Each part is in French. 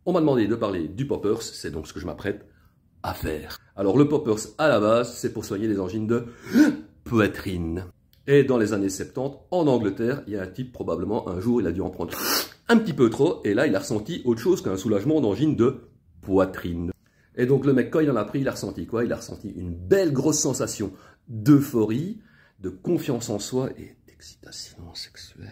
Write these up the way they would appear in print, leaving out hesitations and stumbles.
On m'a demandé de parler du poppers, c'est donc ce que je m'apprête à faire. Alors le poppers, à la base, c'est pour soigner les angines de poitrine. Et dans les années 70, en Angleterre, il y a un type, probablement, un jour, il a dû en prendre un petit peu trop, et là, il a ressenti autre chose qu'un soulagement d'angine de poitrine. Et donc le mec, quand il en a pris, il a ressenti quoi? Il a ressenti une belle grosse sensation d'euphorie, de confiance en soi et d'excitation sexuelle.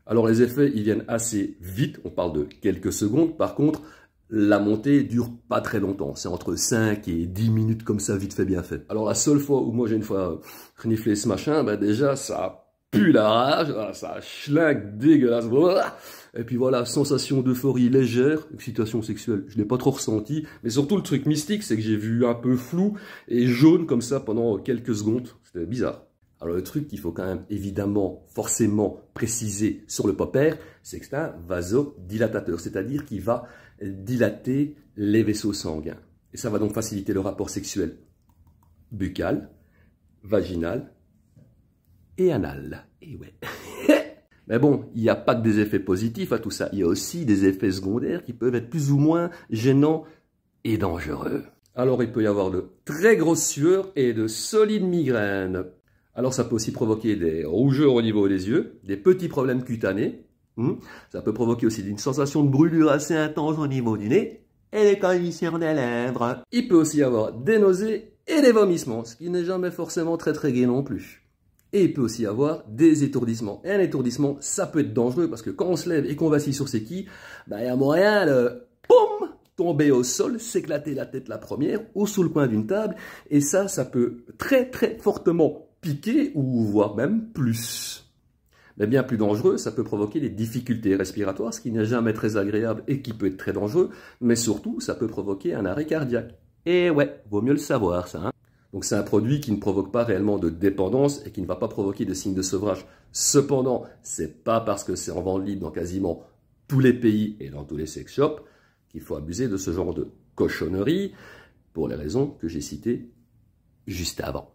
Alors les effets, ils viennent assez vite, on parle de quelques secondes. Par contre, la montée dure pas très longtemps. C'est entre 5 et 10 minutes comme ça, vite fait, bien fait. Alors la seule fois où moi j'ai une fois reniflé ce machin, ben déjà ça pue la rage, ça schlingue dégueulasse. Et puis voilà, sensation d'euphorie légère, excitation sexuelle, je l'ai pas trop ressenti. Mais surtout le truc mystique, c'est que j'ai vu un peu flou et jaune comme ça pendant quelques secondes. C'était bizarre. Alors le truc qu'il faut quand même évidemment, forcément préciser sur le popper, c'est que c'est un vasodilatateur, c'est-à-dire qu'il va dilater les vaisseaux sanguins. Et ça va donc faciliter le rapport sexuel buccal, vaginal et anal. Et ouais. Mais bon, il n'y a pas que des effets positifs à tout ça, il y a aussi des effets secondaires qui peuvent être plus ou moins gênants et dangereux. Alors il peut y avoir de très grosses sueurs et de solides migraines. Alors ça peut aussi provoquer des rougeurs au niveau des yeux, des petits problèmes cutanés. Ça peut provoquer aussi une sensation de brûlure assez intense au niveau du nez et des congestions des lèvres. Il peut aussi y avoir des nausées et des vomissements, ce qui n'est jamais forcément très gai non plus. Et il peut aussi y avoir des étourdissements. Et un étourdissement, ça peut être dangereux parce que quand on se lève et qu'on vacille sur ses quilles, il y a moyen de poum, tomber au sol, s'éclater la tête la première ou sous le coin d'une table. Et ça peut très fortement piquer ou voire même plus. Mais bien plus dangereux, ça peut provoquer des difficultés respiratoires, ce qui n'est jamais très agréable et qui peut être très dangereux, mais surtout, ça peut provoquer un arrêt cardiaque. Et ouais, vaut mieux le savoir ça. Donc c'est un produit qui ne provoque pas réellement de dépendance et qui ne va pas provoquer de signes de sevrage. Cependant, c'est pas parce que c'est en vente libre dans quasiment tous les pays et dans tous les sex shops qu'il faut abuser de ce genre de cochonnerie, pour les raisons que j'ai citées juste avant.